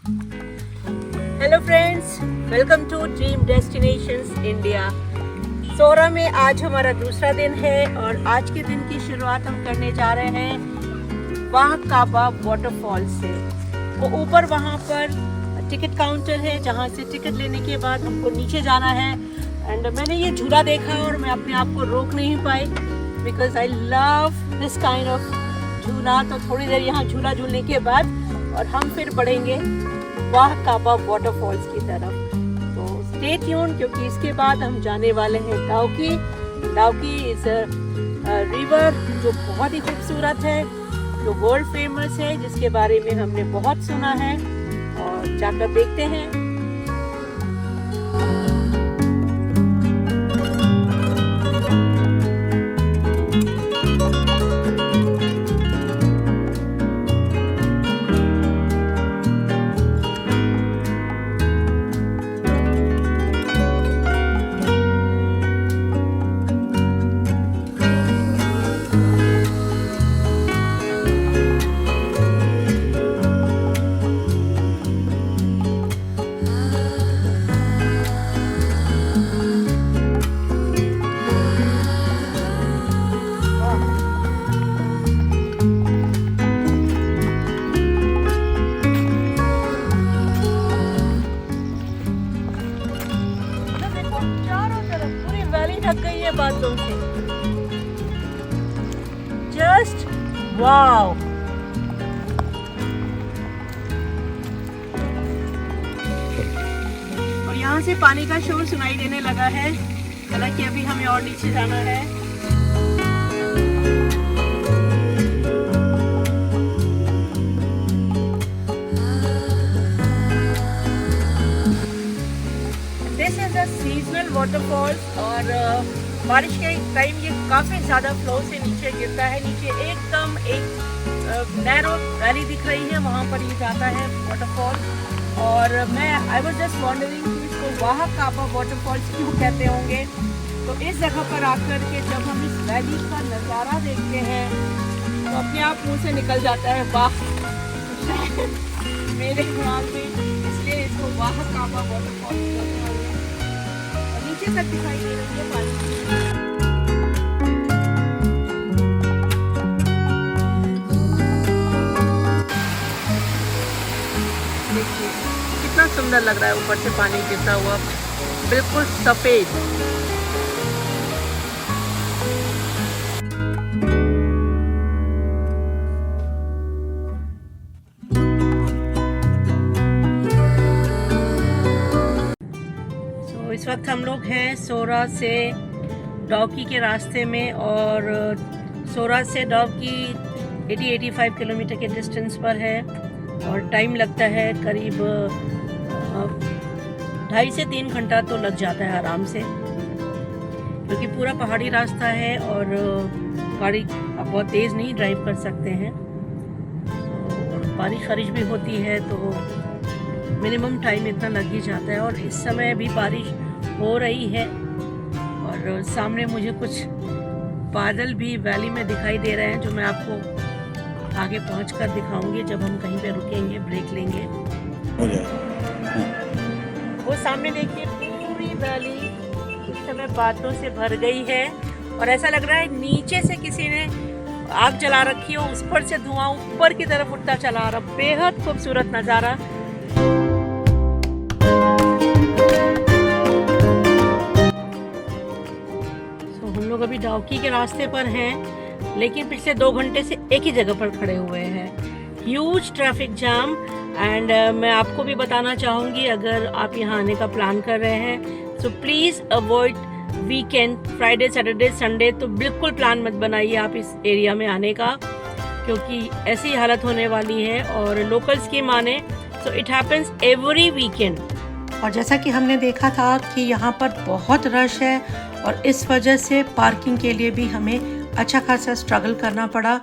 Hello friends, welcome to dream destinations India. सोरा में आज हमारा दूसरा दिन है और आज के दिन की शुरुआत हम करने जा रहे हैं वाह काबा वाटरफॉल से। वो ऊपर वहाँ पर टिकट काउंटर है जहाँ से टिकट लेने के बाद हमको नीचे जाना है। एंड मैंने ये झूला देखा और मैं अपने आप को रोक नहीं पाई because I love this kind of झूला। तो थोड़ी देर यहाँ झूला झूलने के बाद और हम फिर बढ़ेंगे वाह काबा वाटरफॉल्स की तरफ। तो स्टे ट्यून क्योंकि इसके बाद हम जाने वाले हैं Dawki. Dawki is a river जो बहुत ही खूबसूरत है, जो वर्ल्ड फेमस है, जिसके बारे में हमने बहुत सुना है और जाकर देखते हैं। थक गई है बातों से। Just wow. और यहाँ से पानी का शोर सुनाई देने लगा है, हालांकि अभी हमें और नीचे जाना है। This is a seasonal waterfall और बारिश के टाइम ये काफ़ी ज़्यादा फ्लो से नीचे गिरता है। नीचे एकदम एक नैरो वैली दिख रही है, वहाँ पर ये जाता है वाटरफॉल। और आई वाज जस्ट वंडरिंग कि इसको वाह काबा वाटरफॉल्स क्यों कहते होंगे। तो इस जगह पर आकर के जब हम इस वैली का नज़ारा देखते हैं तो अपने आप मुँह से निकल जाता है वाह। मेरे ख्याल में इसलिए इसको वाह काबा वाटरफॉल्स कहते होंगे। नीचे तक दिखाई दे रही है पानी। देखिए कितना सुंदर लग रहा है ऊपर से पानी गिरता हुआ, बिल्कुल सफेद। इस वक्त हम लोग हैं सोरा से डाउकी के रास्ते में और सोरा से डाउकी 80-85 किलोमीटर के डिस्टेंस पर है और टाइम लगता है करीब 2.5 से 3 घंटा तो लग जाता है आराम से, क्योंकि पूरा पहाड़ी रास्ता है और गाड़ी आप बहुत तेज़ नहीं ड्राइव कर सकते हैं और बारिश भी होती है तो मिनिमम टाइम इतना लग ही जाता है। और इस समय भी बारिश हो रही है और सामने मुझे कुछ बादल भी वैली में दिखाई दे रहे हैं जो मैं आपको आगे पहुंचकर दिखाऊंगी जब हम कहीं पे रुकेंगे, ब्रेक लेंगे। वो सामने देखिए पूरी वैली इस समय बादलों से भर गई है और ऐसा लग रहा है नीचे से किसी ने आग जला रखी हो, उस पर से धुआं ऊपर की तरफ उठता चला आ रहा। बेहद खूबसूरत नज़ारा। हम लोग अभी डाउकी के रास्ते पर हैं, लेकिन पिछले 2 घंटे से एक ही जगह पर खड़े हुए हैं। Huge traffic jam. एंड मैं आपको भी बताना चाहूँगी, अगर आप यहाँ आने का प्लान कर रहे हैं so please avoid weekend, Friday Saturday Sunday तो बिल्कुल प्लान मत बनाइए आप इस एरिया में आने का, क्योंकि ऐसी हालत होने वाली है। और लोकल्स की माने so it happens every weekend. और जैसा कि हमने देखा था कि यहाँ पर बहुत रश है और इस वजह से पार्किंग के लिए भी हमें अच्छा खासा स्ट्रगल करना पड़ा।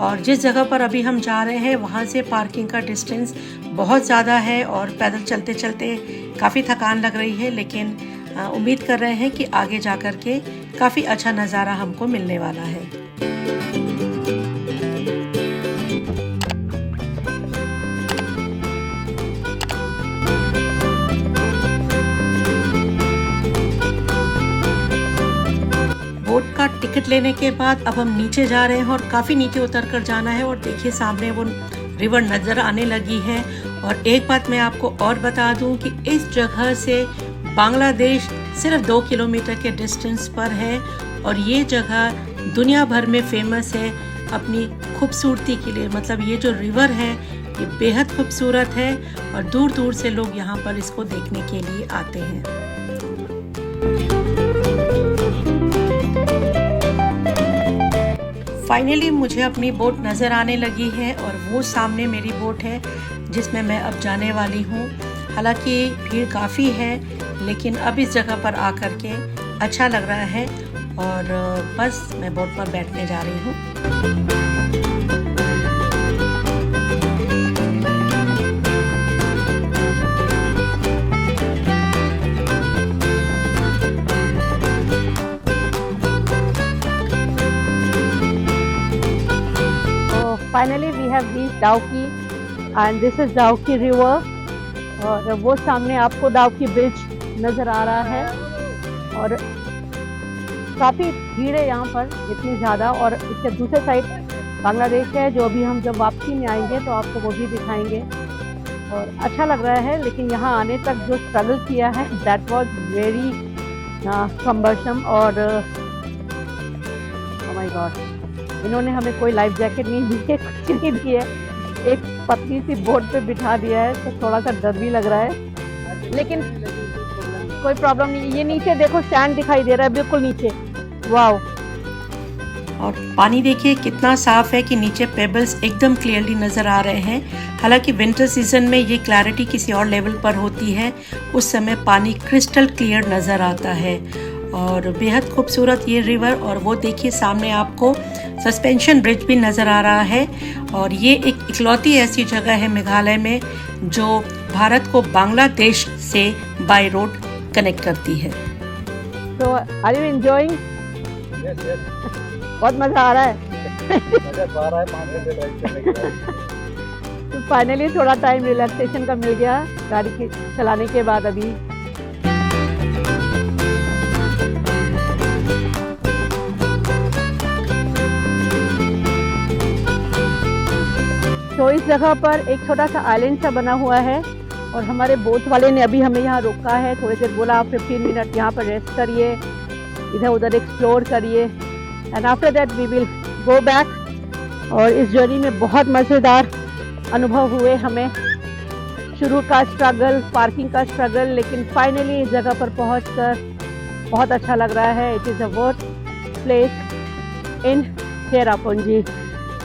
और जिस जगह पर अभी हम जा रहे हैं वहाँ से पार्किंग का डिस्टेंस बहुत ज़्यादा है और पैदल चलते चलते काफ़ी थकान लग रही है, लेकिन उम्मीद कर रहे हैं कि आगे जा कर के काफ़ी अच्छा नज़ारा हमको मिलने वाला है। लेने के बाद अब हम नीचे जा रहे हैं और काफ़ी नीचे उतर कर जाना है। और देखिए सामने वो रिवर नज़र आने लगी है। और एक बात मैं आपको और बता दूं कि इस जगह से बांग्लादेश सिर्फ 2 किलोमीटर के डिस्टेंस पर है। और ये जगह दुनिया भर में फेमस है अपनी खूबसूरती के लिए। मतलब ये जो रिवर है ये बेहद खूबसूरत है और दूर दूर से लोग यहाँ पर इसको देखने के लिए आते हैं। फाइनली मुझे अपनी बोट नज़र आने लगी है और वो सामने मेरी बोट है जिसमें मैं अब जाने वाली हूँ। हालांकि भीड़ काफ़ी है लेकिन अब इस जगह पर आकर के अच्छा लग रहा है और बस मैं बोट पर बैठने जा रही हूँ। Finally we have reached Dauki and this is Dauki river और वो सामने आपको डाउकी ब्रिज नज़र आ रहा है। और काफ़ी भीड़ है यहाँ पर, इतनी ज़्यादा। और इसके दूसरे साइड बांग्लादेश है जो अभी हम जब वापसी में आएंगे तो आपको वो भी दिखाएंगे। और अच्छा लग रहा है लेकिन यहाँ आने तक जो स्ट्रगल किया है दैट वाज वेरी कम्बरसम। और ओह माय गॉड, इन्होंने हमें कोई लाइफ जैकेट नहीं दी है, कुछ नहीं दी है। एक पतली सी बोट पे बिठा दिया है तो थोड़ा सा डर भी लग रहा है लेकिन कोई प्रॉब्लम नहीं। ये नीचे देखो सैंड दिखाई दे रहा है, बिल्कुल नीचे। वाओ, और पानी देखिए कितना साफ है कि नीचे पेबल्स एकदम क्लियरली नज़र आ रहे हैं। हालांकि विंटर सीजन में ये क्लैरिटी किसी और लेवल पर होती है, उस समय पानी क्रिस्टल क्लियर नज़र आता है और बेहद खूबसूरत ये रिवर। और वो देखिए सामने आपको सस्पेंशन ब्रिज भी नज़र आ रहा है। और ये एक इकलौती ऐसी जगह है मेघालय में जो भारत को बांग्लादेश से बाय रोड कनेक्ट करती है। तो are you enjoying? Yes yes, बहुत मज़ा आ रहा है। मज़ा आ रहा है 5 घंटे ड्राइव करने के बाद। तो फाइनली थोड़ा टाइम रिलैक्सेशन का मिल गया गाड़ी के चलाने के बाद। अभी तो इस जगह पर एक छोटा सा आइलैंड सा बना हुआ है और हमारे बोट वाले ने अभी हमें यहाँ रोका है। थोड़ी देर बोला आप 15 मिनट यहाँ पर रेस्ट करिए, इधर उधर एक्सप्लोर करिए and after that we will go back. और इस जर्नी में बहुत मज़ेदार अनुभव हुए हमें। शुरू का स्ट्रगल, पार्किंग का स्ट्रगल, लेकिन फाइनली इस जगह पर पहुँचकर बहुत अच्छा लग रहा है। It is a worth place in Cherrapunji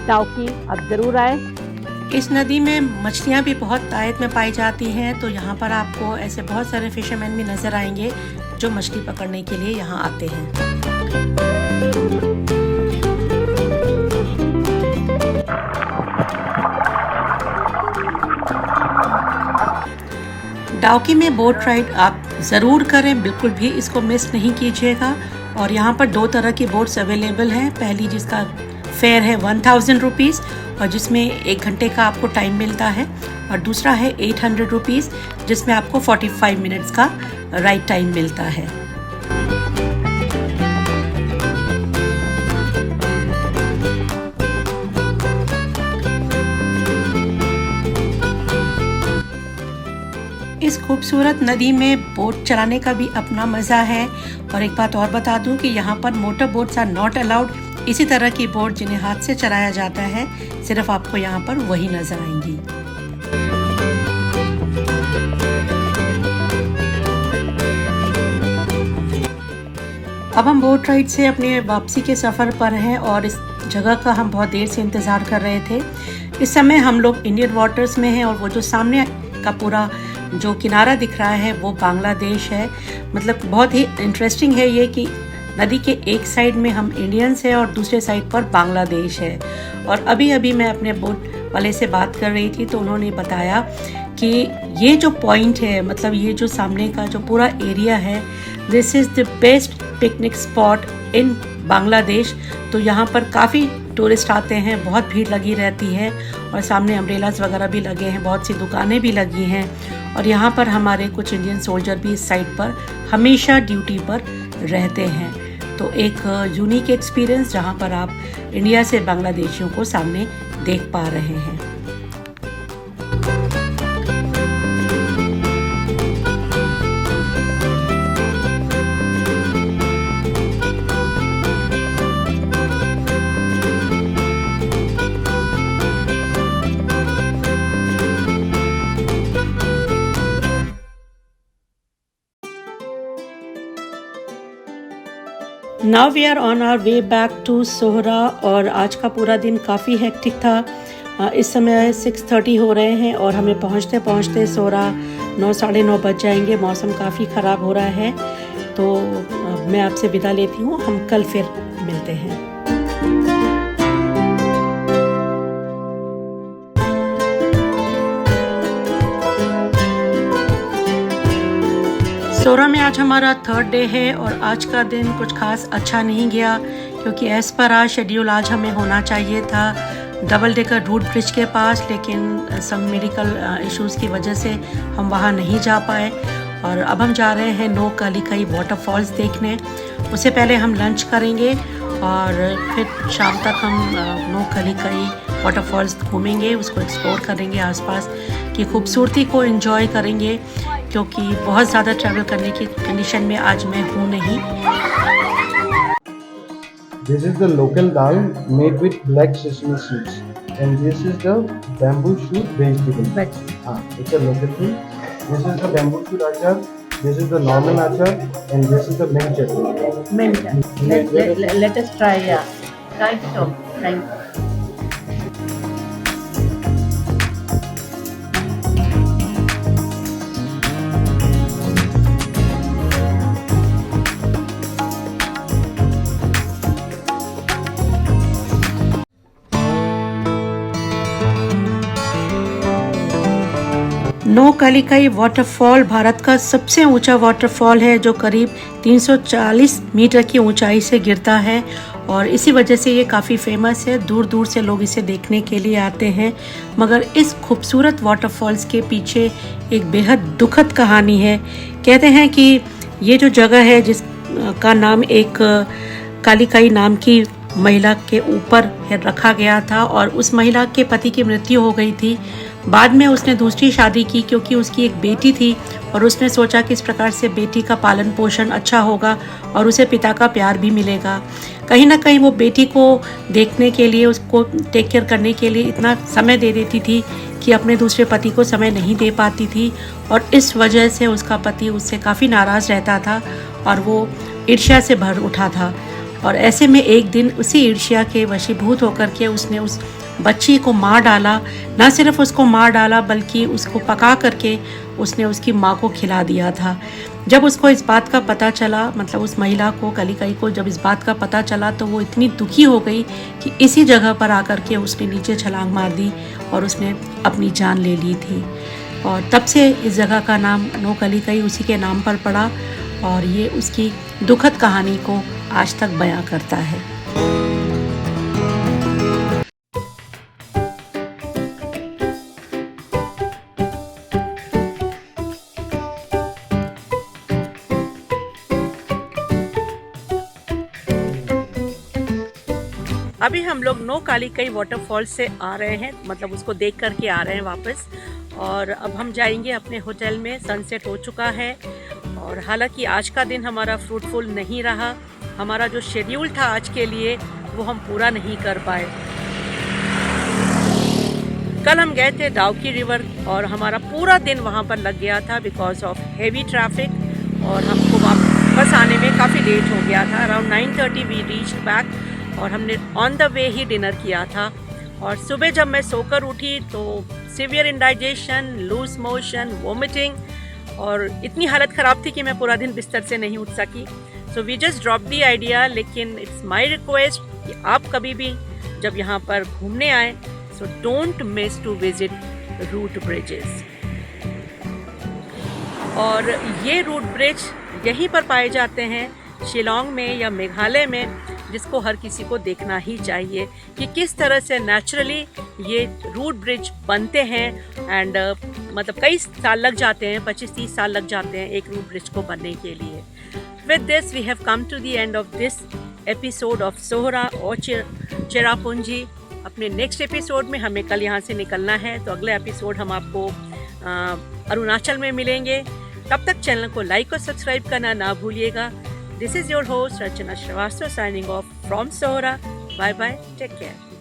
Dawki. आप ज़रूर आए। इस नदी में मछलियाँ भी बहुत तादाद में पाई जाती हैं, तो यहाँ पर आपको ऐसे बहुत सारे फिशरमैन भी नज़र आएंगे जो मछली पकड़ने के लिए यहाँ आते हैं। डाउकी में बोट राइड आप ज़रूर करें, बिल्कुल भी इसको मिस नहीं कीजिएगा। और यहाँ पर 2 तरह की बोट्स अवेलेबल हैं। पहली जिसका फेयर है 1000 रुपीज़ और जिसमें 1 घंटे का आपको टाइम मिलता है, और दूसरा है 800 रुपीज़ जिसमें आपको 45 मिनट्स का राइड टाइम मिलता है। इस खूबसूरत नदी में बोट चलाने का भी अपना मज़ा है। और एक बात और बता दूं कि यहाँ पर motor boats are not allowed. इसी तरह की बोट जिन्हें हाथ से चलाया जाता है, सिर्फ आपको यहाँ पर वही नजर आएंगी। अब हम बोट राइड से अपने वापसी के सफ़र पर हैं और इस जगह का हम बहुत देर से इंतज़ार कर रहे थे। इस समय हम लोग इंडियन वाटर्स में हैं और वो जो सामने का पूरा जो किनारा दिख रहा है वो बांग्लादेश है। मतलब बहुत ही इंटरेस्टिंग है ये कि नदी के एक साइड में हम इंडियंस हैं और दूसरे साइड पर बांग्लादेश है। और अभी अभी मैं अपने बोट वाले से बात कर रही थी तो उन्होंने बताया कि ये जो पॉइंट है, मतलब ये जो सामने का जो पूरा एरिया है, this is the best picnic spot in Bangladesh. तो यहाँ पर काफ़ी टूरिस्ट आते हैं, बहुत भीड़ लगी रहती है और सामने अम्ब्रेलास वगैरह भी लगे हैं, बहुत सी दुकानें भी लगी हैं। और यहाँ पर हमारे कुछ इंडियन सोल्जर भी इस साइड पर हमेशा ड्यूटी पर रहते हैं। तो एक यूनिक एक्सपीरियंस जहाँ पर आप इंडिया से बांग्लादेशियों को सामने देख पा रहे हैं। Now we are on our way back to Sohra और आज का पूरा दिन काफ़ी हेक्टिक था। इस समय 6:30 हो रहे हैं और हमें पहुंचते पहुंचते सोहरा 9 साढ़े 9 बज जाएंगे। मौसम काफ़ी ख़राब हो रहा है, तो मैं आपसे विदा लेती हूँ। हम कल फिर मिलते हैं। सोहरा में आज हमारा 3rd डे है और आज का दिन कुछ खास अच्छा नहीं गया, क्योंकि एज़ पर आर शेड्यूल आज हमें होना चाहिए था डबल डेकर रूट ब्रिज के पास, लेकिन सम मेडिकल इश्यूज़ की वजह से हम वहाँ नहीं जा पाए। और अब हम जा रहे हैं नो कालिकाई वाटरफॉल्स देखने। उससे पहले हम लंच करेंगे और फिर शाम तक हम नो कालिकाई वाटरफॉल्स घूमेंगे, उसको एक्सप्लोर करेंगे, आसपास की खूबसूरती को एंजॉय करेंगे, क्योंकि बहुत ज़्यादा ट्रैवल करने की कंडीशन में आज मैं हूँ नहीं। This is the local dal made with black sesame seeds, and this is the bamboo shoot vegetable. It's a local thing. This is the bamboo shoot achar. This is the normal achar, and this is the mint chutney. Mint. Let us try. Yeah. Right. So, thank you. Nohkalikai waterfall Bharat का सबसे ऊंचा waterfall है, जो करीब 340 metre की ऊंचाई से गिरता है और इसी वजह से ये काफ़ी फेमस है। दूर दूर से लोग इसे देखने के लिए आते हैं। मगर इस खूबसूरत वाटरफॉल्स के पीछे एक बेहद दुखद कहानी है। कहते हैं कि ये जो जगह है, जिसका नाम एक कालिकाई नाम की महिला के ऊपर रखा गया था और उस महिला के पति की मृत्यु हो गई थी। बाद में उसने दूसरी शादी की, क्योंकि उसकी एक बेटी थी और उसने सोचा कि इस प्रकार से बेटी का पालन पोषण अच्छा होगा और उसे पिता का प्यार भी मिलेगा। कहीं ना कहीं वो बेटी को देखने के लिए, उसको टेक केयर करने के लिए इतना समय दे देती थी कि अपने दूसरे पति को समय नहीं दे पाती थी, और इस वजह से उसका पति उससे काफ़ी नाराज़ रहता था और वो ईर्ष्या से भर उठा था। और ऐसे में एक दिन उसी ईर्ष्या के वशीभूत होकर के उसने उस बच्ची को मार डाला। ना सिर्फ उसको मार डाला, बल्कि उसको पका करके उसने उसकी माँ को खिला दिया था। जब उसको इस बात का पता चला, मतलब उस महिला को, कालिकाई को जब इस बात का पता चला, तो वो इतनी दुखी हो गई कि इसी जगह पर आकर के उसने नीचे छलांग मार दी और उसने अपनी जान ले ली थी। और तब से इस जगह का नाम नो कालिकाई उसी के नाम पर पड़ा और ये उसकी दुखद कहानी को आज तक बयां करता है। अभी हम लोग नो कालिकाई वाटरफॉल से आ रहे हैं, मतलब उसको देख करके आ रहे हैं वापस। और अब हम जाएंगे अपने होटल में। सनसेट हो चुका है और हालांकि आज का दिन हमारा फ्रूटफुल नहीं रहा। हमारा जो शेड्यूल था आज के लिए वो हम पूरा नहीं कर पाए। कल हम गए थे डाउकी रिवर और हमारा पूरा दिन वहाँ पर लग गया था बिकॉज ऑफ हेवी ट्रैफिक, और हमको वापस आने में काफ़ी लेट हो गया था। अराउंड 9:30 वी रीच्ड बैक और हमने ऑन द वे ही डिनर किया था। और सुबह जब मैं सोकर उठी तो severe indigestion, loose motion, vomiting, और इतनी हालत ख़राब थी कि मैं पूरा दिन बिस्तर से नहीं उठ सकी। So we just drop the idea. लेकिन इट्स माई रिक्वेस्ट कि आप कभी भी जब यहाँ पर घूमने आए, so don't miss to visit root bridges. और ये रूट ब्रिज यहीं पर पाए जाते हैं, शिलोंग में या मेघालय में, जिसको हर किसी को देखना ही चाहिए कि किस तरह से नेचुरली ये रूट ब्रिज बनते हैं। एंड मतलब कई साल लग जाते हैं, 25-30 साल लग जाते हैं एक रूट ब्रिज को बनने के लिए। With this, we have come to the end of this episode of Sohra और चेरापूंजी। अपने नेक्स्ट एपिसोड में हमें कल यहाँ से निकलना है, तो अगले एपिसोड हम आपको अरुणाचल में मिलेंगे। तब तक चैनल को लाइक और सब्सक्राइब करना ना भूलिएगा। This is your host Rachna Srivastava signing off from Sohra. Bye bye, take care.